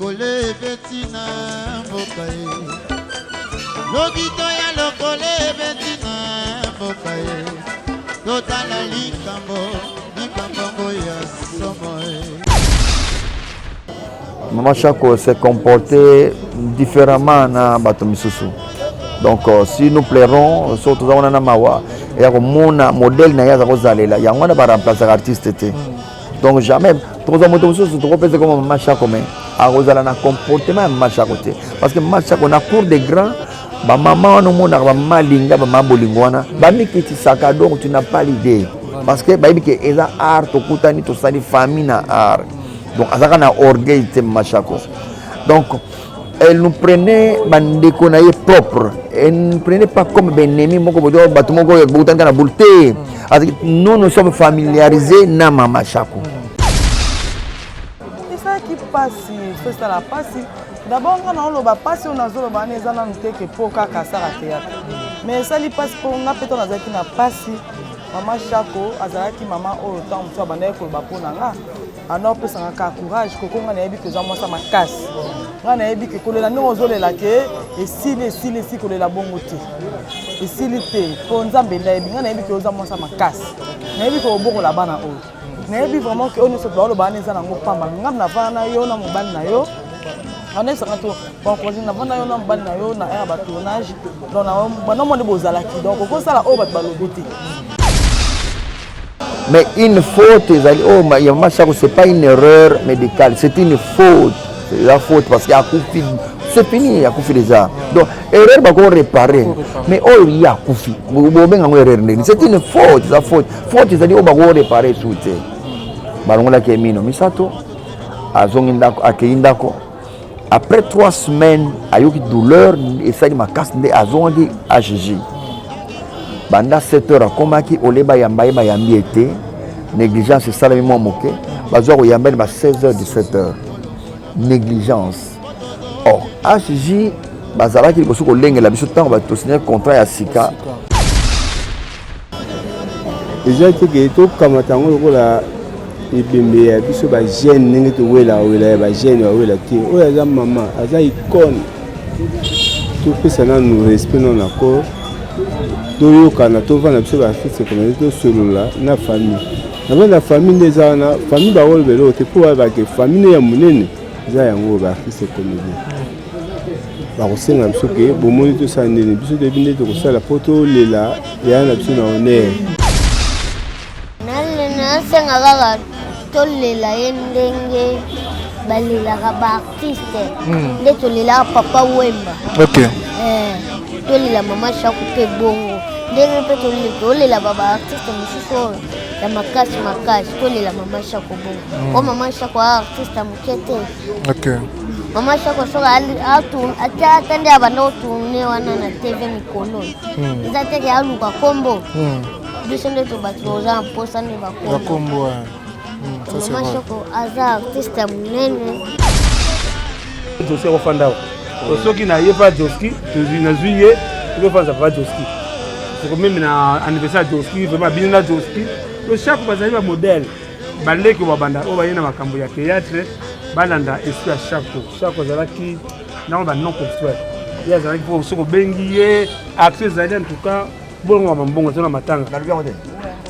lokole betina bokaye lobito ya lokole betina bokaye totala likambo ya somoe. Maman Chako s'est comporté différemment na bato misusu. Donc si nous plairons surtout on a mawa et mon modèle na yaza kozalela yango na ba remplacer artiste té. Donc jamais trop moto misusu trop penser comme Maman Chako mais a kozala na comportement Maman Chako té parce que Maman Chako na cour des grands ba maman no mona ba malinga ba mabolingwana ba mikiti saka donc tu n'as pas l'idée parce que ba ibike eza art to kutani to sali famille na art. Donc azaka na orgueil té Maman Chako. Donc elle nous prenait bandéconaïe propre. Elle ne prenait pas comme Benemi, nous sommes familiarisés na Maman Chako. C'est ça qui passe, c'est ça la passe. D'abord, on a passé, on a que pour théâtre. Mais ça, il passe pour on a peut-être na passe. Maman Chako, azalaki maman au temps où bandé ko baponanga. Alors peut ça courage koko nga na yebi que za moi ça ma casse. Nga na yebi que kolela no zolela ke et si kolela bongo te. Et si lité pour nzambe na yebi nga na yebi que za moi ça ma casse. Na yebi ko boko la bana o. Na yebi vraiment que on se doit le bana za na ngopamba. Ngam na vana yo na mobali na yo. On est sur un tour. Bon, quand on a vu na mobali na yo na air ba tournage. Donc na bana mo de bozalaki. Donc ko ça la o ba baloboti. Mais une faute, Maman Chako, ce n'est pas une erreur médicale, c'est une faute. C'est la faute parce qu'il y a Koufi. C'est fini, il y a Koufi déjà. Donc, erreur, il faut réparer. Mais il y a Koufi. C'est une faute, c'est la faute. Faute, c'est-à-dire qu'il faut réparer tout. Après 3 semaines, il y a eu une douleur, et ça m'a cassé, il y a eu HG. Banda 7 heures komaki oleba yamba yambi été négligence c'est ça le moi moqué bazo ko yamba ba 16h 17h négligence. Or HJ bazalaki ko suko lengela biso tant ba to signer contrat ya sika déjà que to kamatango ko la ibimbe ya biso ba jeune ningi to wela ba jeune wela ti oya za maman aza icône tout pesa na nous respect non accord. Tout quand on va na c'est comme tout solo là na famille avant la famille des ana famille ba wol belo te pour ba que famille ya munene za yango ba c'est comme ba ko senga biso ke bo moni to sa ndene biso de binde to ko sala photo lela ya na biso na honneur na senga ga to lela yendenge balela ba artiste de to lela papa Wemba. OK. To lela Maman Chako pe bongo. Dès que tu les la baba artiste musical la makasi to les la Maman Chako bon oh Maman Chako artiste mukete. OK. Maman Chako so attendez abanda tourner wana na TV mikolo izate ya luka kombo bisonde to batoza posa ne bakombo Maman Chako aza artiste munene to se ofanda so ki na yepa Joski to na zuye to fanza va Joski. C'est comme même l'anniversaire de Joski, vraiment bien de Joski. Le chaque fois, un modèle. Balé que Wabanda, on va y avoir un cambo de théâtre. Balanda, et puis à chaque fois, qui non construit. Il y a des gens qui sont bengiés, accès en tout cas. Bon, on va bon, on va matanga.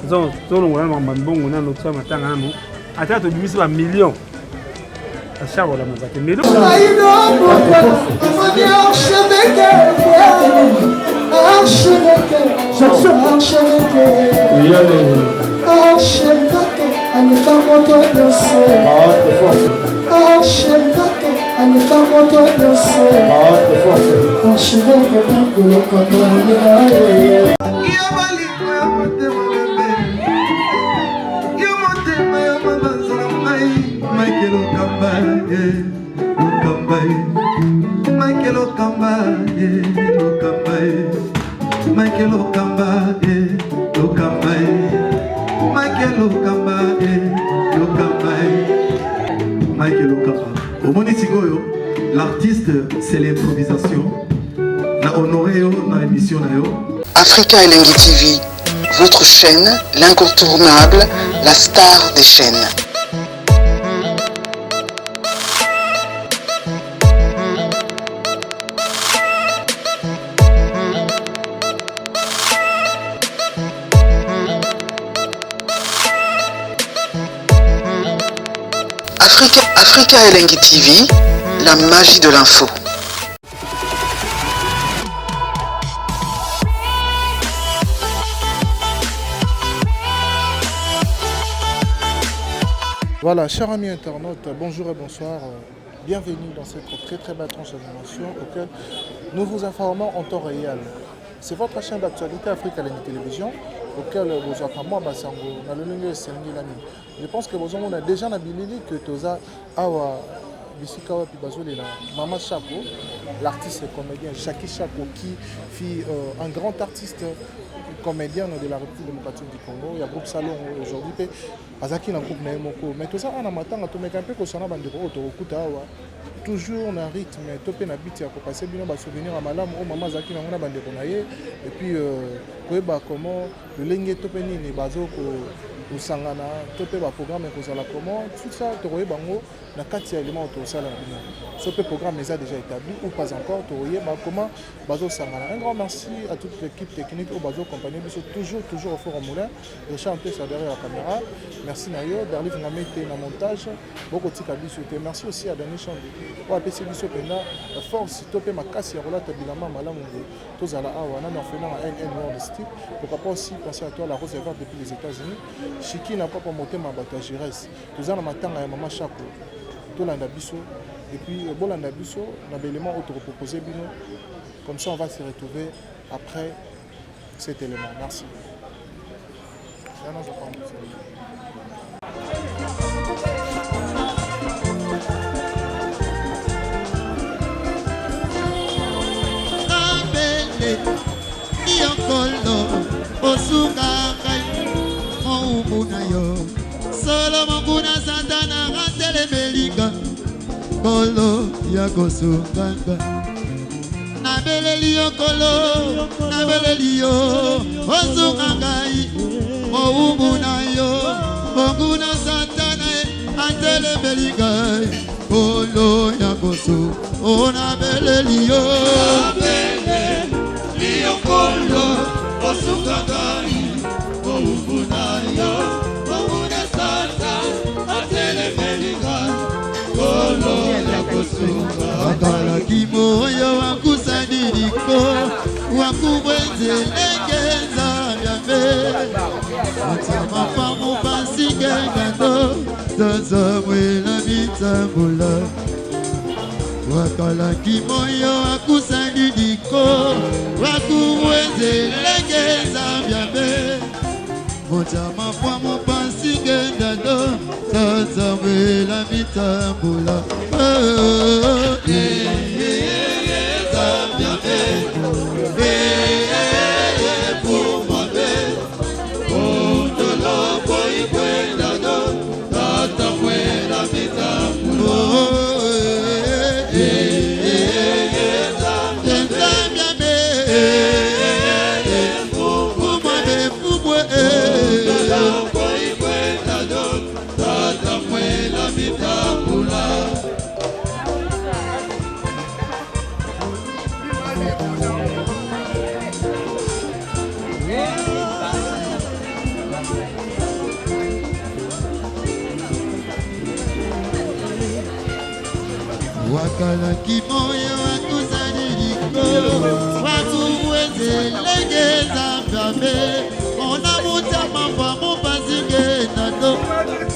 Donc, on va bon, on va matanga. Attends, tu dis un million. À chaque fois, on va mais l'artiste, c'est l'improvisation. La honoré dans l'émission. Africa Elengi TV, votre chaîne, l'incontournable, la star des chaînes. Africa Elengi TV, la magie de l'info. Voilà, chers amis internautes, bonjour et bonsoir. Bienvenue dans cette très belle tranche d'animation auquel nous vous informons en temps réel. C'est votre chaîne d'actualité Africa Elengi Télévision auquel vous attendez moi Basango na lolenge Selingi Lami. Je pense que vous avez déjà nabilili que toza awa bisika wa pibazole la Mama Chako, l'artiste et comédien Jackie Chako qui fut un grand artiste comédien de la République démocratique du Congo. Il y a groupe Salon aujourd'hui Azaki na groupe na Moko. Mais tout ça on a matanga to meka pe ko sona bandeko to okuta awa toujours na rythme topé na beat ya ko passer bino ba souvenir à malamu o mama Azaki na ngona bandeko na ye et puis koyeba comment le lenge topé nini bazo ko usangana topé ba programme ko sala comment tout ça to koyeba ngo na kati ya élément to sala bino ce programme est déjà établi ou pas encore to koyeba comment bazo sangana. Un grand merci à toute l'équipe technique au bazo compagnie biso toujours au fort au moulin Richard Mpé derrière la caméra. Merci Nayo Darlif Ngamete na montage beaucoup tika biso te. Merci aussi à Dani Chambi pour appeler biso pena force topé makasi ya rolata bilama malamu tozala awa na orphelin à NN World Style. Pourquoi pas aussi penser à toi la Rose Verte depuis les États-Unis. Chiki n'a pas pour monter ma bateau à Gires. Tous en matanga ya Mama Chako tolanda biso et puis bolanda biso na élément auto proposer bino. Comme ça on va se retrouver après cet élément. Merci. Yokolo osunga kai moumuna yo solo mokuna santana rantele melika kolo ya kosunganga na beleli yokolo na beleli yo osunga kai moumuna yo mokuna santana rantele melika kolo ya kosunganga na beleli yo Yokolo, Osukagai, Oubunayo, Ouna Santa, Atele Meliga, Kolo, Yakosuka, Akala Kimoyo, Wakusaniko, Wakubwenze, Legeza, Yabe, Atama Famu Pasike, Gado, Zazamwela Mitambula. Wakala kimoyo akusani diko wakuweze legeza byabe motama kwa mopasi gendado sasa wela mitambula legeza byabe pour mabe ondolo boy kwendado sasa wela mitambula Wakala kimoyo wakusaniriko wakuweze legeza byabe ona mutama kwa mupasike nato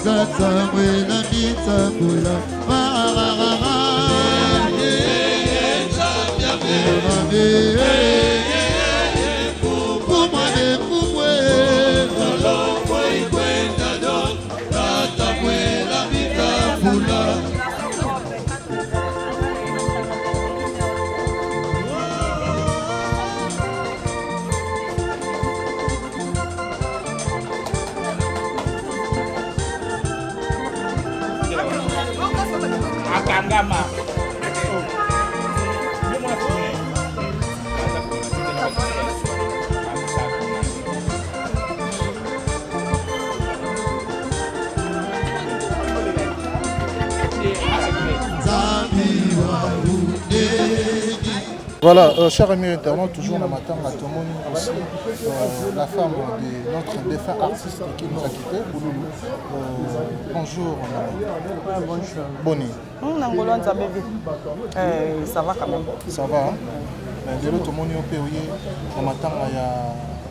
sasa mwela mitambula legeza byabe Akangama. Voilà, chers amis internautes, toujours le matin, à Tomoni aussi, la femme de notre défunt artiste qui nous a quittés, Bouloulou. Bonjour. Bonjour. Bonnie. Ça va quand même. Ça va, hein? Dès Tomoni au pays, le matin, il y a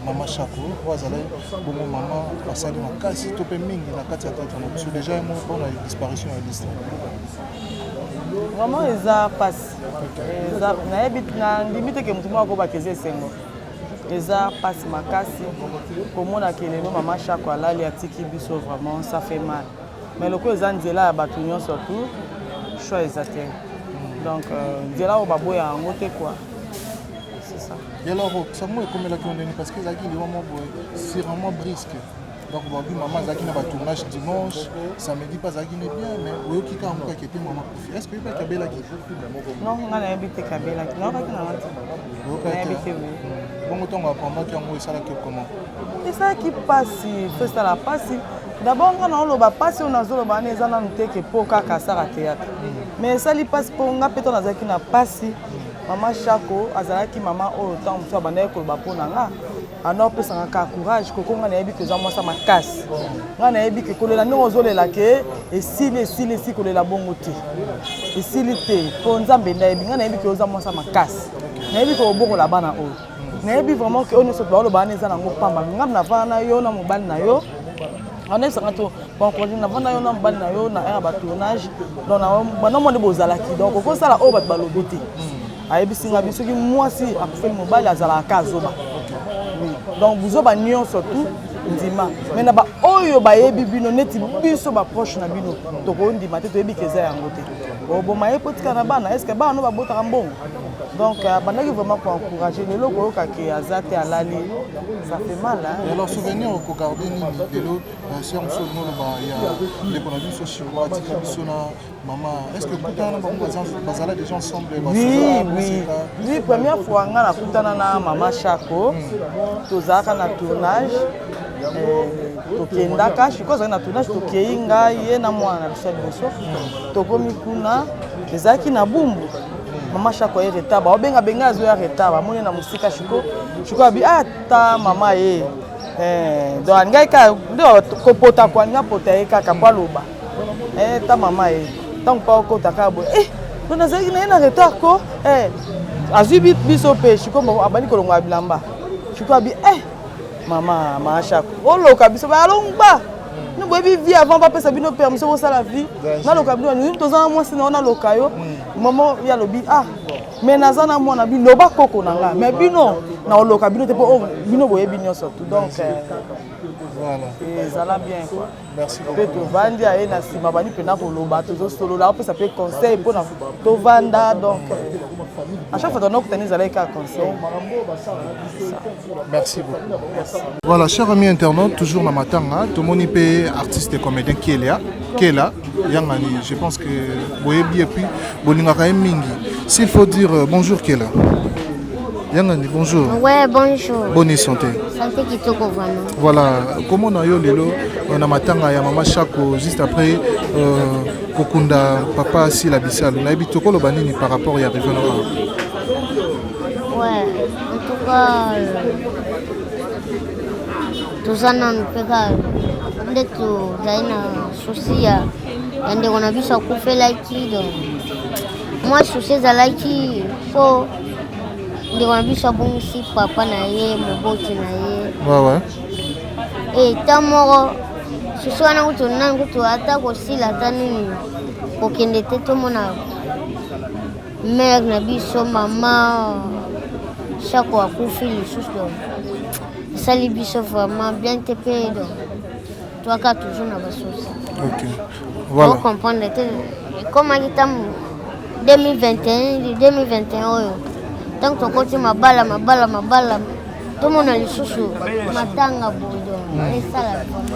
Maman Chako, bon maman, basali makasi, topé mingi, na kati ya tata na biso déjà mo pour la disparition de l'histoire. Vraiment eza passe. Eza na ebit na limite ke mutu moko ba keze sengo. Eza passe makasi. Komona ke lelo Maman Chako alali atiki biso vraiment ça fait mal. Mais le ko eza nzela ya batu nyon surtout choix exacté. Donc nzela o baboya ngote quoi. Et alors, ça m'a comme la condamné parce que Zaki c'est vraiment brisque. Donc, maman Zaki n'a pas tournage dimanche, samedi pas Zaki n'est bien, mais oui, qui a encore qui était maman. Est-ce que vous avez Kabela qui non, on a habité Kabela. Non, on a habité oui. Bon, autant on va prendre qui a ça là comment. Et ça qui passe, fait ça la passe. D'abord, on a le passe, on a le bané, on a noté que pour Kakasara théâtre. Mais ça lui passe pour on a peut-être Zaki n'a passé. Maman Chako azalaki maman oyo tant muso abandaki koloba mpona nga ana opesanga courage koko nga nayebi koza mwasa makasi nga nayebi ke kolela ndenge ozolela ke esili kolela bongo te esili te mpo nzambe nayebi nga nayebi ke oza mwasa makasi nayebi ke obokola bana oyo nayebi vraiment ke oyo nyonso baoloba wana eza nango pamba nga navanda na yo na mobali na yo anayebisanga to bankondine navanda yo na mobali na yo na ere ya batournage donc banomone bozalaki donc okosala oyo bato balobi te ayebisinga biso ki mwasi akufeli mobali azalaka azoba donc buzoba nyonso tout ndima mais na ba oyo bayebi bino neti biso baproche na bino tokondima te toyebi ke eza yango te oboma ye potika na bana est ce que bana no babotaka mbongo donc bandaki vraiment pour encourager lelo koyoka ke aza te alali ça fait mal hein. Et alors souvenir au garder ni lelo si on se demande il y a les bonnes biso chinois tika biso na maman est ce que kutana bango bazala des gens ensemble oui première fois nga nakutana na Maman Chako tozalaka na tournage tokendaka chikoza na tournage tokei ngai ye na mwana na biso liboso tokomi kuna ezalaki na bumbu Maman Chako ye retaba obenga benga azo ya retaba moni na musika chiko abi ata mama ye donc ngai ka ndo kopota kwa nga pota ye kaka kwa loba ta mama ye tant pas okota ka bo donc nazaki na retard ko azwi biso pe chiko abani kolonga bilamba chiko abi Maman Chako oloka biso ba alongba nous boyebi vie avant pas pesa bino permission pour ça la vie na loka bino nous tozana mwasi na ona lokayo maman ya lobi mais nazana mwana bi loba koko nanga mais bino na loka bino te po bino boyebi nyonso tout donc voilà et ça va bien quoi merci beaucoup to vandi aye na sima bani pena ko loba to solo la pesa pe conseil pour na to vanda donc à chaque fois on a obtenu ça avec un conseil. Merci beaucoup. Merci. Voilà, chers amis internautes, toujours na matanga, tout le monde est artiste et comédien qui est là, Yangani, je pense que boyebi et puis bolingaka mingi. S'il faut dire bonjour qui est là. Yangani, bonjour. Ouais, bonjour. Bonne santé. Santé kitoko vraiment. Voilà, comment on a eu lelo on a matanga ya Maman Chako juste après kokunda papa si la bisal. Na bitoko lo banini par rapport ya revenant. Ouais, en tout cas tozana mpeka ndeto zaina sosia ende kona bisa kufela iki donc moi sosia za like so ndi kona bisa bonsi papa na ye moboti na ye ouais tamoro sosia na kutu nana kutu ata kosila ata nini kokende te tomona mère na biso mama Chako akufi lisusu donc sali biso vraiment bien te pe donc toi ka toujours na basosi ok voilà pour comprendre comme akitam 2021 oyo tant que côté mabala tout mon lisusu matanga bodo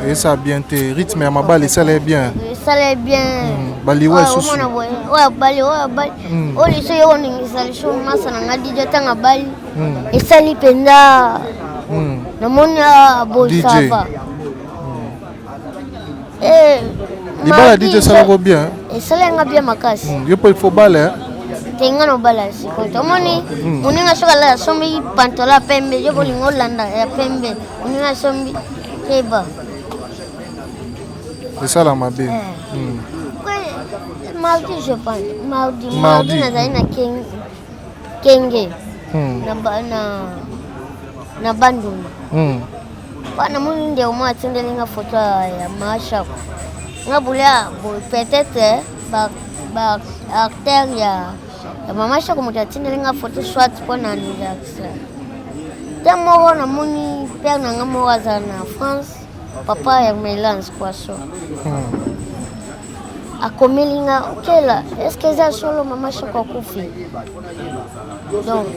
et ça bien te rythme ya mabala ça l'est bien bali ouais susu ouais bali o liso yo ningisa liso masa na ngadi jatanga bali esali penda na monia bosava libala DJ ça va bien esali nga bien makasi yo peut il faut baler tenga no balance ko to moni muninga shokala sombi pantola pembe jobo lingolanda ya pembe muninga sombi keba c'est ça la mabé mardi je pense mardi na zaina kenge na banduni bana muni ndio mwa tsendelinga foto ya Masha ngabula peut-être ba acteur ya Mama Shako mutatsindelinga foto swat pona anniversaire temo na muni père na ngamo waza na France papa ya Melance kwa so akomelinga kela est-ce que ça solo Mama Shako kufi donc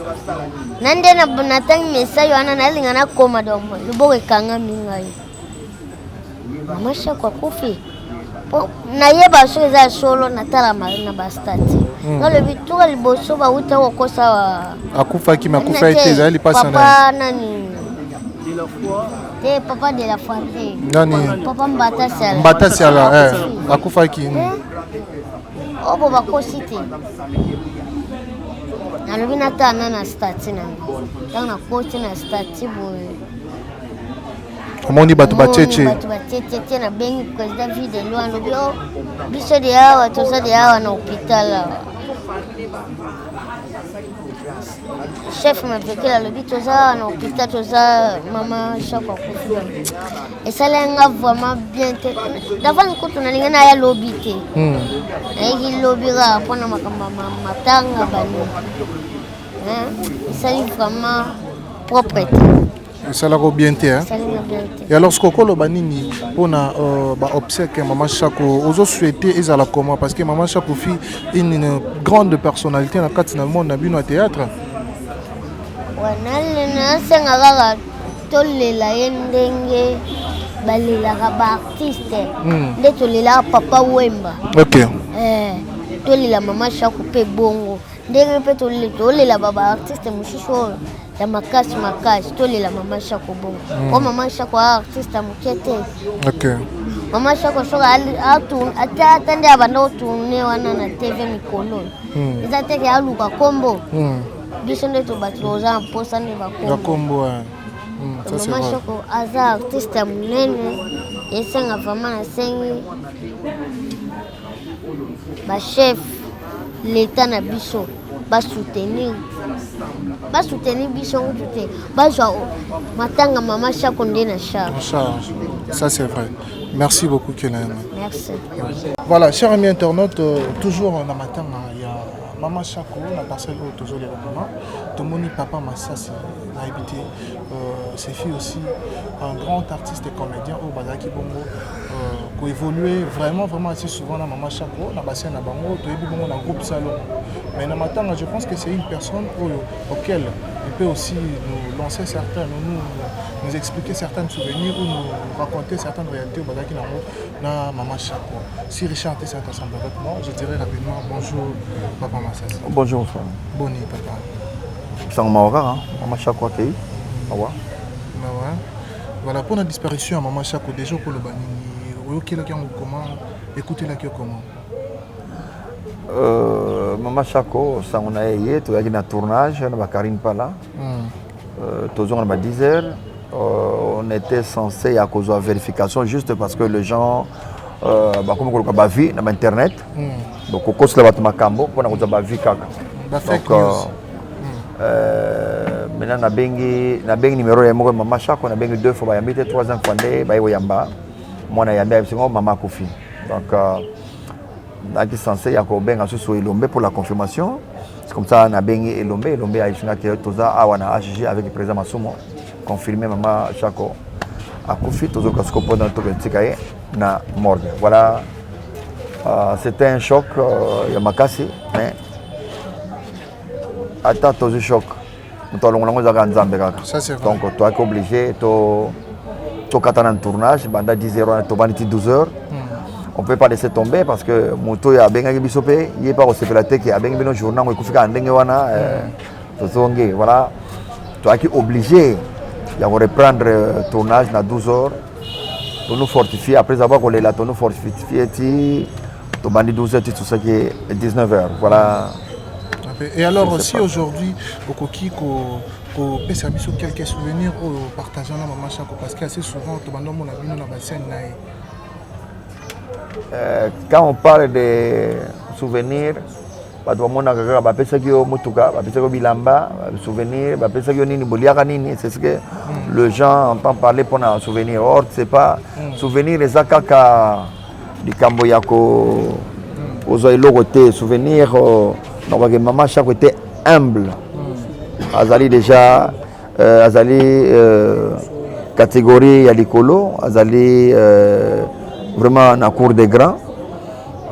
nande na bonatang message wana nalinga na koma donc lubo ekanga mingai Mama Shako kufi na yeba so za solo na tala marina bastati ngalo bitura liboso ba uta kosa akufa ki makufa ite za lipasa na papa nani papa de la famille nani papa mbata sala akufa ki obo bakosite nalobi natana na stati na tana koti na stati boye omoni bato bacheche na bengi président ville de loin lobi biso de awa toza de awa na hôpital chef mapekela lobi toza na hôpital toza Mama Shako akufi esalenga vraiment bien te davant kutu nalinga na ya lobi te naiki lobira mpona makambo matanga bani esali vraiment propre te ça la bien te et alors ce que le banini pona ba obsèque Mama Shako ozo souhaiter ezala comment parce que Mama Shako fi une grande personnalité na katina monde na bino théâtre wana senga kaka tolela ye ndenge balelaka baartiste nde tolelaka Papa Wemba tolela Mama Shako mpe bongo ndenge mpe tolela baartiste mosusu oyo ya makasi tolela Mama Shako bongo po Mama Shako artiste moke te Mama Shako soka ata nde abanda otourne wana na TV mikolo eza teke aluka kombo biso nde tobato oza mposa nde bakombo Mama Shako aza artiste ya monene esenga vraiment nasengi bachef l'état na biso basoutenir biso ngutu te bazwa matanga Mama Shako nde na charge. Ça c'est vrai. Merci beaucoup Kélène. Merci. Voilà, chers amis internautes, toujours en matanga il y a Mama Shako la parcelle où toujours les romans. Tomoni Papa Massassi a habité. Ses filles aussi un grand artiste et comédien au Badaki Bongo qui évolué vraiment assez souvent dans Mama Shako, dans bassin na bango, to ebi bongo dans groupe salon. Mais dans matanga, je pense que c'est une personne auquel il peut aussi nous lancer certains, nous expliquer certains souvenirs ou nous raconter certaines réalités au Badaki na Mama Shako. Si Richard est ensemble avec moi, je dirais rapidement bonjour Papa Massassi. Bonjour frère. Bonne nuit papa. Sans Maora, Mama Shako accueilli. Voilà, pour la disparition à Mama Shako, déjà pour le banini, comment écoutez la comment Mama Shako, ça on a eu, tu as eu un tournage, on a Karine Pala, toujours on a 10 heures, on était censé à cause de la vérification juste parce que les gens, comme on a vu sur internet, donc on cause le bâtiment Cambo, on a vu kaka. Maintenant na bengi numéro ya moko Mama Shako na bengi 2 fois ba yambite 3e fois nde ba yamba mwana yamba singo Mama Kofi donc qui censé ya ko benga susu Elombe pour la confirmation c'est comme ça na bengi Elombe a isinga que toza awana HG avec le président Masumo confirmé Mama Shako a Kofi tozo kasko pendant to bentikaye na morgue voilà c'était un choc ya makasi mais attends tozo choc. Donc, tu es obligé de faire un tournage, pendant 10 heures, 12 heures. On ne peut pas laisser tomber parce que moto ya benga bisopé, il est pas au sécurité qui a benga no journal ko fika ndenge wana voilà. Tu es obligé de reprendre le tournage dans 12 heures. Pour nous fortifier après avoir collé la nous fortifier tu bandi 12 heures tout ça qui est 19 heures. Voilà. Et alors, si aujourd'hui, au Koki, au service ou quelques souvenirs au partageant la maman Chako, parce qu'assez souvent, tout le monde a vu dans la scène. Quand on parle de souvenirs, tout le monde a vu que Motuka, Bilamba, souvenir, c'est ce que les gens entendent parler pour un souvenir. Or, c'est pas souvenir, les Akaka du Camboyako, aux Oilogoté, souvenir, maman Chako était humble. Azali déjà, Azali catégorie Yalikolo, Azali vraiment dans la cour des grands.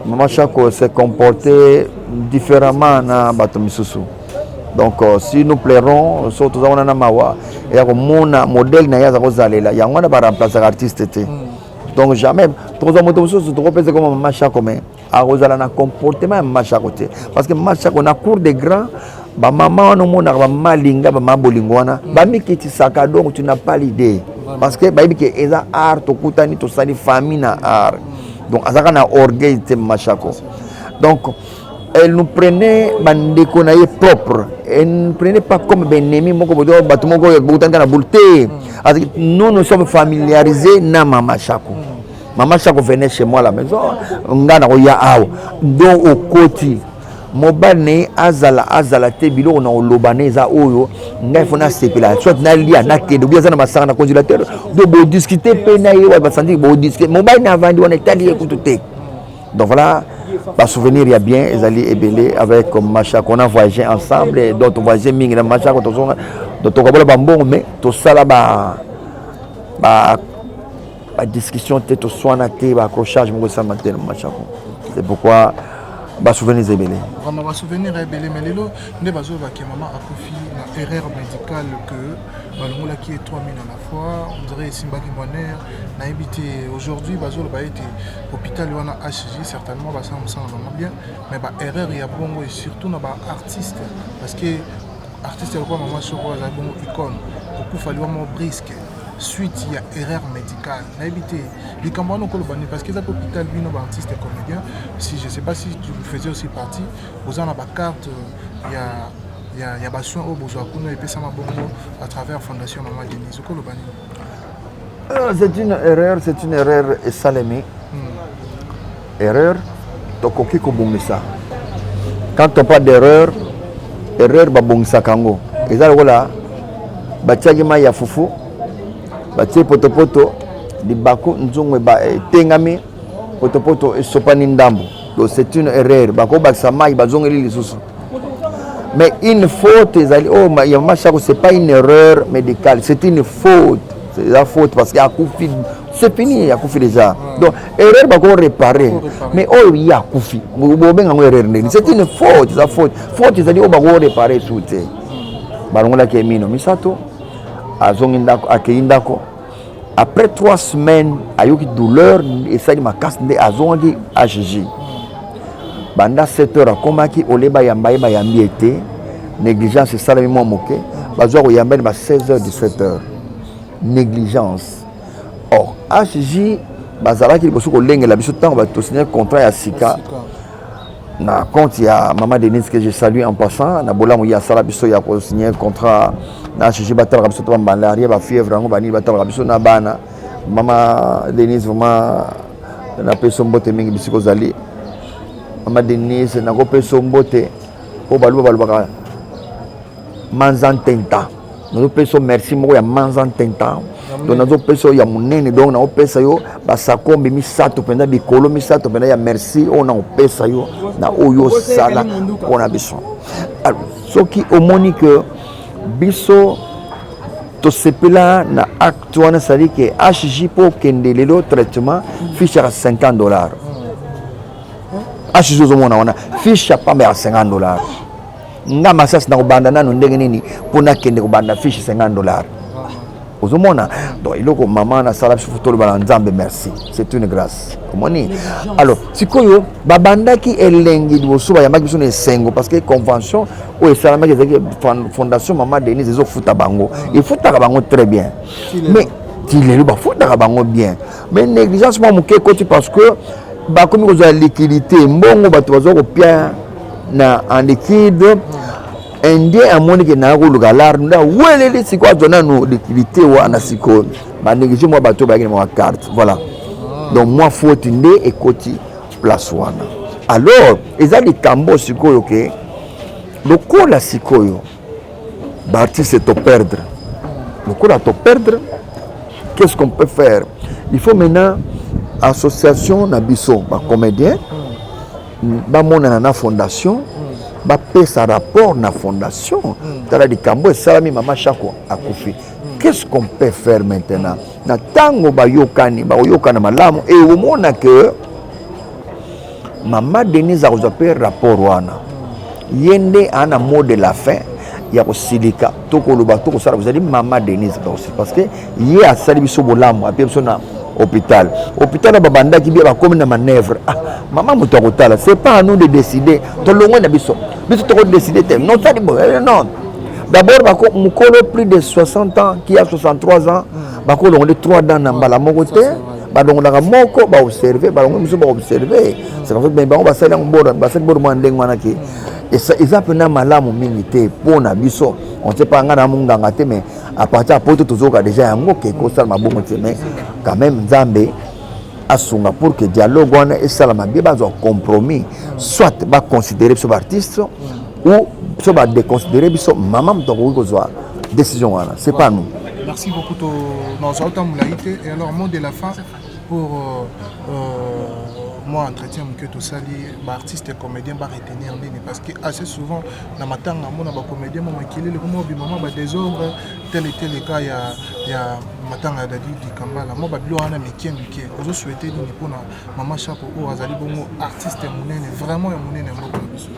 Maman Chako s'est comporté différemment dans Batomisusu. Donc si nous plairons, surtout dans la Mawa, il y a un modèle qui est Rosalela, il y a un remplacer l'artiste. Donc jamais, trop de Batomisusu, trop de comme Maman Chako, mais à Rosalela, un comportement Maman Chako. Parce que Maman Chako, dans la cour des grands, ba maman no mona ba malinga ba mabolingwana ba mikiti saka donc tu n'as pas l'idée parce que ba biki eza art to kutani to sali famille na art donc azaka na orgueil te Machako. Donc elle nous prenait bandeko na propre, elle ne prenait pas comme ben ennemi moko bodo batumoko botanga na bulté. Nous sommes familiarisés na Maman Chako. Maman Chako venait chez moi à la maison ngana ko ya awo donc au côté mobile azala te bilo na olobaneza oyo ngai fona sepela soit na lia na kendo bien na masanga na congélateur do bo discuter pe na yewa ba sandi bo discuter mobile na vandi on est allé écouter. Donc voilà, par souvenir il y a bien ezali ebele avec comme Machako on a voyagé ensemble et d'autres voyager mingi na Machako to zonga to kobola bambongo mais to sala ba discussion te to soina te ba accrochage mo ça matin Machako. C'est pourquoi ba souvenir zébélé. Vraiment ba souvenir zébélé mais lelo ne bazo ba ki maman a confié une erreur médicale que balongola qui est 3000 à la fois, on dirait Simba qui bonheur na habité aujourd'hui bazo ba été hôpital wana HJ certainement ba ça me semble bien mais ba erreur il y a bongo et surtout na ba artiste parce que artiste quoi maman Chako za bongo icône beaucoup fallu vraiment brisque. Suite il y a erreur médicale na habité les Camerounais kolobani parce que ça hôpital bino ba artiste et comédien si je sais pas si tu faisais aussi partie vous en avez ba carte il y a ba soin au besoin kuno et ça ma bongo à travers fondation Maman Denise kolobani. C'est une erreur et salémé. Erreur donc oki ko bongisa. Quand on parle d'erreur ba bongisa kango. Ezala wala ba tiagima ya fufu batie potopoto di bako nzongwe ba tengami potopoto esopani ndambo. Donc c'est une erreur bako bakisa mai bazongeli lisusu. Mais une faute ezali oh ya Maman Chako c'est pas une erreur médicale, c'est une faute. C'est la faute parce qu'il y a Koufi, c'est fini, il y a Koufi déjà. Donc erreur bako réparer. Mais oh il y a Koufi. C'est une faute, c'est la faute. Faute ezali oh bako réparer soute. Balongola kemino misato azongindako akeyindako. Après 3 semaines, ayoki douleur et ça ma casse de azongi HJ. Banda 7 heures akomaki oleba yambaye ba yambi été négligence ça la moi moké bazwa ko yambeli ba 16h 17h négligence. Or HJ bazalaki liboso ko lengela biso tango ba to signer contrat ya sika na compte ya Maman Denise que je salue en passant na bola mo ya sala biso ya ko signer contrat na HJ batala biso to mbandari ba fièvre ngo bani batala biso na bana Maman Denise vraiment na peso mbote mingi bisiko zali Maman Denise na ko peso mbote o balubaka manzantenta na peso merci moko ya manzantenta donc na peso ya munene donc na pesa yo basakombi misato penda bikolo misato penda ya merci on na pesa yo na oyo sala on a besoin. Alors soki omoni que biso to sepela na acte wana sali que HJ pour kende lelo traitement fiche à $50. HJ ozomona wana fiche pas mais à $50. Nga masas na kubanda nanu ndenge nini pona kende kubanda fiche $50. Ozomona donc iloko maman na sala photo ba nzambe merci c'est une grâce omoni. Alors sikoyo babanda ki elengi bosuba ya makiso ne sengo parce que convention o esala makizaki fondation Maman Denise ezo futa bango et futa bango très bien mais tilelo ba futa bango bien mais négligence moi muke koti parce que ba komi ko za liquidité mbongo bato bazo ko pia na en liquide indien amoni ke na koluka lar nda weleli sikoyo azona no liquidité wana sikoyo banéglige mwa bato bayaki na mwa carte voilà donc moi faute nde ekoti place wana alors eza likambo sikoyo ke lokola sikoyo baartiste to perdre lokola to perdre qu'est-ce qu'on peut faire il faut maintenant association na biso bacomédien bamonana na fondation bapesa rapport na fondation tala likambo esalami mama Chako akufi qu'est-ce qu'on peut faire maintenant na tango bakoyokana malamu et omona que mama Denise akozwa pe rapport wana yende ana mot de la fin ya kosilika tokoloba tokosala vous allez mama Denise parce que ye asali biso bolamu apia biso na hôpital babandaki bia bakomi na manœuvre maman moto akotala c'est pas à nous de décider tolongwe na biso toko décider te non ça dit bon non d'abord mukolo plus de 60 ans qui a 63 ans bakolo ngole 3 dents na mbala moko te badongolaka moko baobserve balongo miso baobserve c'est parce que bango basali ngobora basali boro mwa ndenge wana ki eza pena malamu mingi te pona biso on sait pas ngana munganga te mais à partir à poto tozoka déjà yango ke ko sala mabongo te mais quand même Nzambe asunga pour que dialogue wana esalama bien bazwa compromis soit ba considérer biso artiste ou so ba déconsidérer biso mama mtoko kozwa décision wana c'est pas nous. Merci beaucoup to nos autant moulaïté et alors mot de la fin pour moi entretien que tout ça les artistes et comédiens va retenir parce que assez souvent dans matin on a comédien moi qui le comment maman ba désordre tel et tel cas il y a matin à David du Kambala moi ba bilo ana métier qui je souhaiter ni pour maman Chako ou azali bongo artiste monene vraiment monene moko biso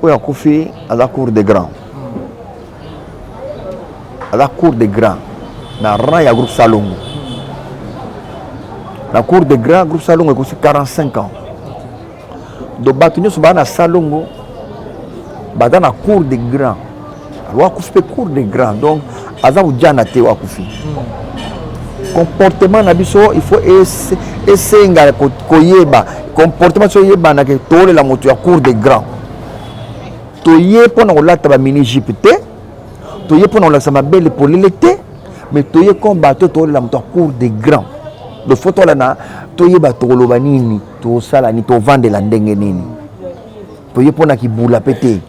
oui on confie à la cour des grands à la cour des grands na rang ya groupe Salongo. La cour des grands groupe Salongo est aussi 45 ans. Donc Batunyo soba na Salongo dans la cour des grands. Alors on cour des grands donc azabu jana te wakufi. Comportement na biso il faut essayer ngala koyeba comportement so yeba na ke tole la moto ya cour des grands. To ye pona olata ba mini jipte. To ye pona olasa mabele polilete mais to ye combattre tole la moto ya cour des grands. Le photo là na to yeba to loba nini to sala ni to vendre la ndenge nini to yepona ki bula pété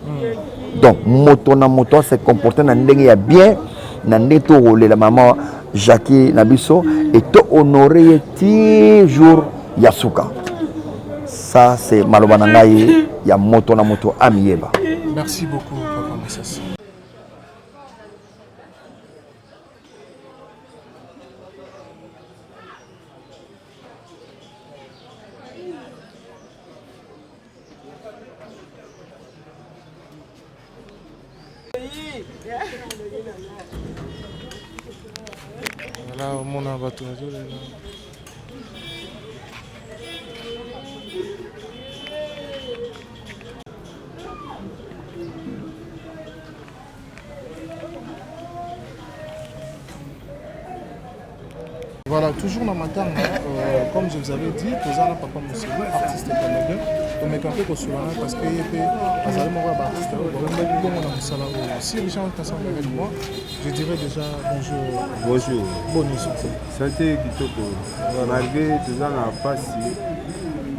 donc moto na moto se comporter na ndenge ya bien na ndeto role la maman Jackie Nabiso et to honorer toujours Yasuka ça c'est maloba na ngai ya moto na moto amiyeba. Merci beaucoup papa Messas. Voilà, mon abatou. Voilà, toujours dans ma table, comme je vous avais dit, tous les papa monsieur, artiste comédien, on met un peu au souverain parce que il y a artiste, si les gens sont avec moi, je dirais déjà bonjour. Bonjour. Bonjour. Santé Kitoko. Malgré tout ça, on a passé.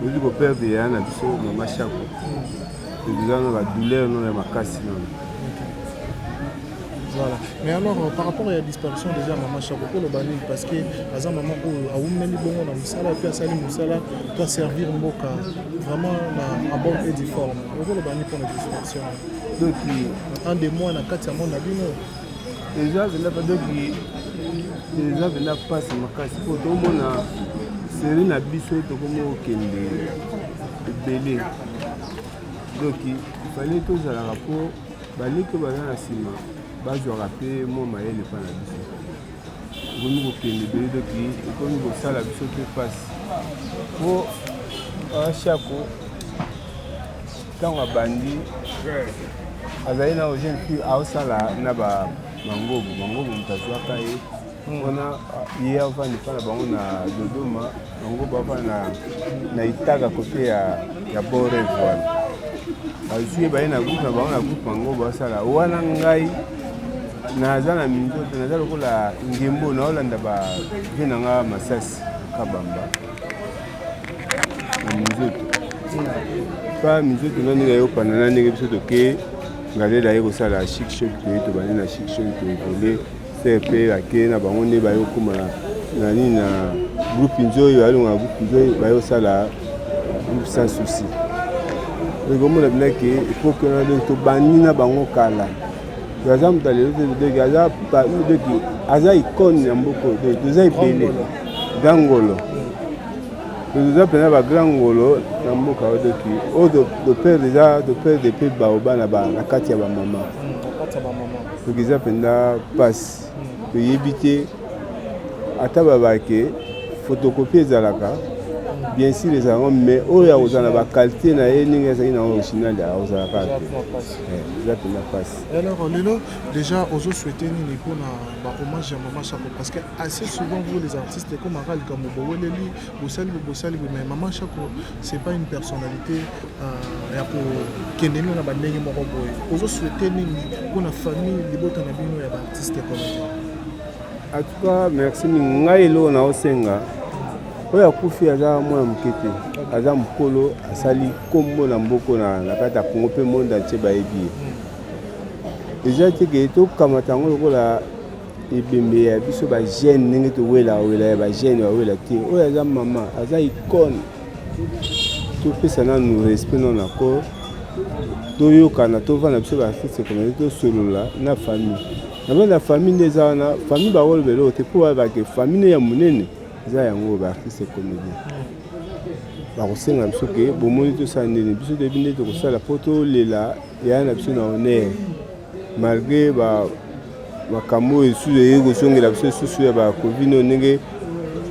Nous avons perdu Yana Bisso, Maman Chako. Nous avons la douleur, nous avons la casse. Voilà. Mais alors, par rapport à la disparition déjà Maman Chako, le bani, parce que à un moment où à Oumeni Bongo, on a Moussala, puis à Salim Moussala, doit servir Mboka vraiment à bonne et due forme. Le bani pour la disparition. Donc, un des mois, on a 4 mois, on a vu. Déjà, il y a déjà passé ma casse. Pour tout le monde, c'est une abysse qui est belé. Donc, il fallait tous à la rapport, il que la cima. Je rappelle moi maël pas la biso. Vous nous qui les deux qui comme vous ça la biso qui passe. Pour un Chako quand on a bandi azali na jeune fille a osala na ba mangobo mtazwa kai ona yeye afani pana bango na Dodoma mangobo afana na Itaga côté ya Bore voilà. bazwi baye na groupe na bango na groupe yango basala wana ngai naza na minzoto naza lokola ngembo naolanda bavie na nga Masasi Kabamba na minzoto pa minzoto nga ndenge ayopana na ndenge biso toke ngalela ye kosala chic shop toye tobandi na chic shop toekole CP ake na bango nde bayokoma na nini na groupe nzoyo alonga groupe nzoyo bayosala groupe sans souci ekomona binaki epoke na ndenge tobandi na bango kala aza moto alelo te aza ikone ya mboka toza ebele grand ngolo toza mpena bagrand ngolo na mboka odoki oyo toperde mpe baoba na kati ya bamama soki eza mpena mpasi toyebi te ata babake photocopie ezalaka bien sûr ezalaka mais oyo akozala na bakalite na ye ndenge ezalaki na original akozalaka eza mpena mpasi. Alors lelo déjà ozosouhaite nini mpona bahommage ya Mama Chako parce que assez souvent vous les artistes comme Aral Gambo boweleli bosali mais Mama Chako c'est pas une personnalité ya kokendemi na bandenge moko boye ozosouhaite nini mpona famille libota na bino ya baartiste comédien. En tout cas merci ngai eloko naosenga oyo akufi aza mwana moke te aza mokolo asali kombo na mboko na kati ya Kongo mpe monde entier bayebi ye eza teke tokamata yango lokola ebembe ya biso bagene ndenge towela ya bagene bawela te oyo aza mama aza ikone topesa nanu respect non accord toyokana tovanda biso baartiste komedi tosolola na famille na famille nde eza wana famille bakolobela oyo te mpo bayebake famille ya monene eza yango baartiste comédien bakosenga biso ke bomoni tosala ndeni biso toyebi nde tokosala mpo tolela eya na biso na honneur malgré makambo oyo esusu eye kosongela biso esusu ya bacovid oyo ndenge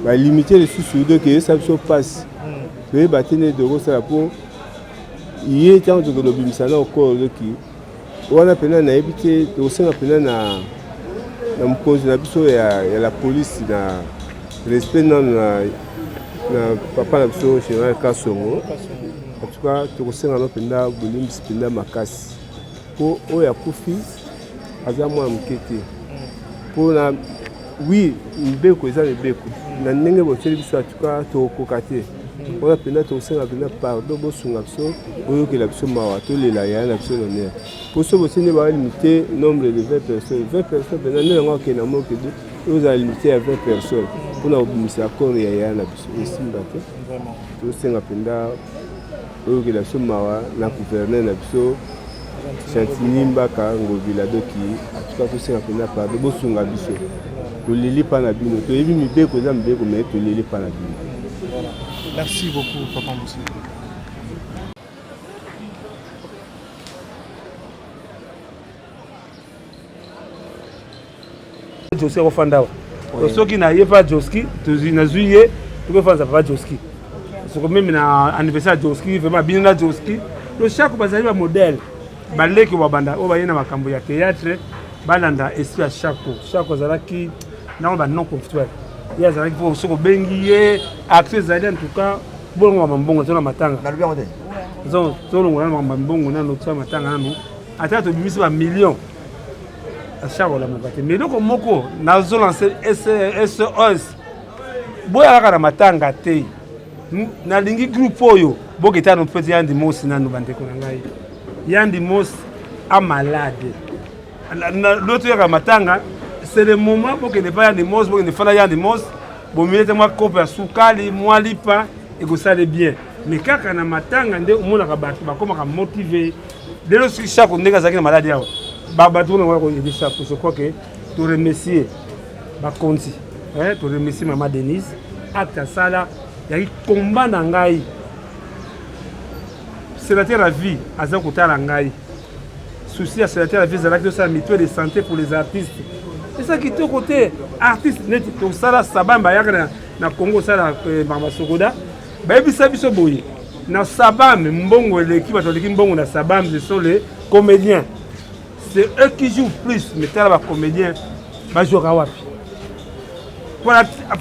balimite lisusu doki eyesa biso mpasi toyeba te nde tokosala mpo ye ntango tokende obimisa na okoro doki wana mpena nayebi te tokosenga mpena na mokonzi na biso ya la polisi na respect nano na papa na biso général Kasongo en tout cas tokosenga no mpenda bolimbisi mpenda makasi mpo oyo akufi aza mwana moke te mpo na wi mibeko eza mibeko na ndenge boseli biso en tout cas tokokoka te wana mpenda tokosenga mpenda pardon bosunga biso boyokela biso mawa tolela yaya na biso honneur mpo so boseni balimite nombre de 20 personnes mpena nde yango akende na mokedi ozala limite ya 20 personnes mpona kobimisa kore ya yaya na biso esimba te tosenga mpenda oyokela biso mawa na gouverneur na biso Chantini Mbaka Ngobila doki atuka tosenga mpenda pardon bosunga biso toleli mpa na bino toyebi mibeko eza mibeko me toleli mpa na bino. Merci beaucoup Papa Moussi. Joski akofanda awa soki naye pa Joski nazwi ye tokofanza papa Joski soko meme na anniversaire Joski vraiment bino na Joski to chaque bazali ba modèle baleki babanda oyo baye na makambo ya théâtre balanda esprit ya chaque azalaki nango ba non conflictuel ye azalaki po soko bengi ye acteur ezali en tout cas bolongo mambongo tona matanga nalobi yango te tolongo na mambongo nano tona matanga nano ata tobimisi ba million chaque la mabate mais donc moko nazo lancer SOS boya kaka na matanga te na lingi groupe oyo boketa no petit yandi mosi nanu bandeko na ngai yandi mosi a malade l'autre ya matanga c'est le moment pour que ne pas yandi mosi pour que ne fala yandi mosi bon milete moi kopa sukali moi lipa et que ça le bien mais kaka na matanga nde omona ka bato bakoma ka motiver lelo si chaque ndeka zaki na malade yao bato na ko yedi ça je crois que tu remercier ba konti tu remercier maman Denise acte sala ya combat na ngai sénateur la vie aza kotala ngai souci à sénateur la vie c'est l'acte de mutuelle de santé pour les artistes c'est ça qui est côté artiste net to sala sabamba ya na Congo sala mama sokoda ba ebisa biso boye na sabam mbongo l'équipe batoliki mbongo na sabam ce sont les comédiens c'est eux qui jouent plus mais tala ba comédiens ba jouer wapi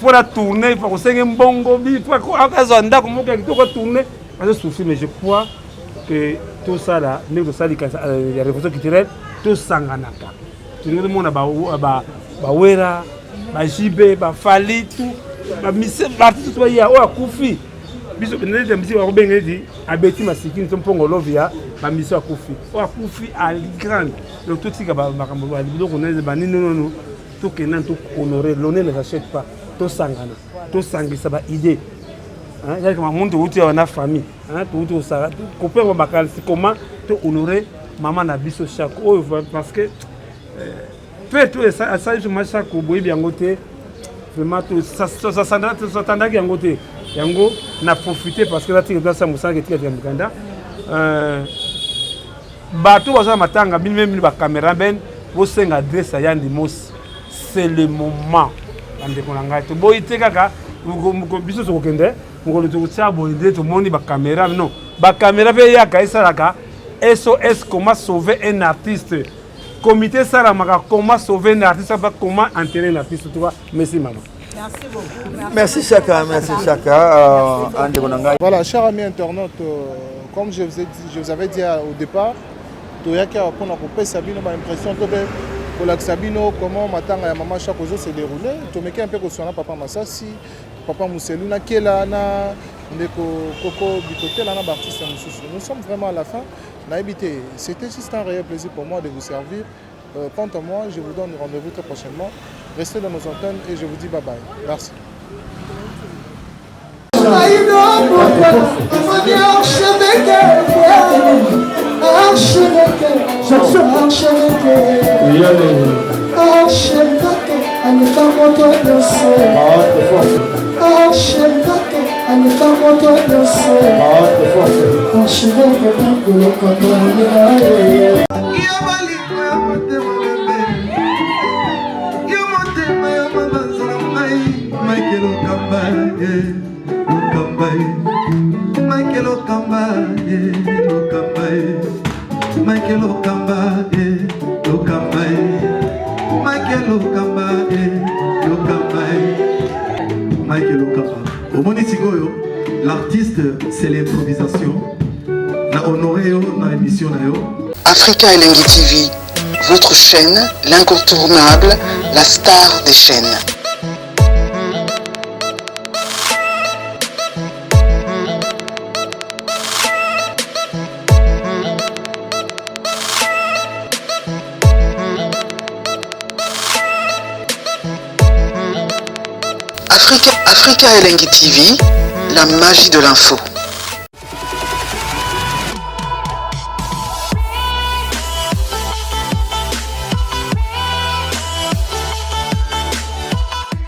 pour la tourner il faut que c'est un bongo il faut que azanda comme que to tourner parce que souci mais je crois que tout ça là nous ça les révolution culturelle tout sanganaka tu nous monde ba wera ba jibe ba fali tout ba mise parti tout ya o akufi biso nende misi wa benga di abeti masikini to mpongo lovia ba mise akufi o akufi al grand le tout tika ba makambo ba bilo ko nende ba nino tout kenan tout honorer l'honneur ne s'achète pas tout sangana tout sangisa ba idée. Il y a un monde où tu as une famille, où tu as coupé au bacal, c'est comment tu honorer maman na biso chaque parce que peut-être ça je marche chaque boy bien côté vraiment ça s'attendait bien côté yango na profiter parce que là tu dois ça musa que tu es en Uganda bateau baza matanga même ba caméra ben vous sing adresse ya ndimos c'est le moment ande konanga to boy te kaka ko biso so kende ngolo to tsa boy to moni ba caméra non ba caméra pe ya ka isalaka SOS comment sauver un artiste comité saramaka comment sauver un artiste comment enterrer un artiste tu vois merci maman. Merci beaucoup. Merci Chaka. Voilà, chers amis internautes, comme je vous avais dit au départ, Toyaka on a coupé Sabino ma impression que la Sabino comment matanga ya maman Chaka s'est déroulé, to meki un peu que son papa Masasi, papa Mousseluna Kela na ndeko Koko Bitote là na artiste Moussou. Nous sommes vraiment à la fin. Naïbité, c'était juste un réel plaisir pour moi de vous servir. Quant à moi, je vous donne rendez-vous très prochainement. Restez dans nos antennes et je vous dis bye bye. Merci. L'artiste, c'est l'improvisation. La honoré dans l'émission. Africa Elengi TV, votre chaîne, l'incontournable, la star des chaînes. Africa Elengi TV, la magie de l'info.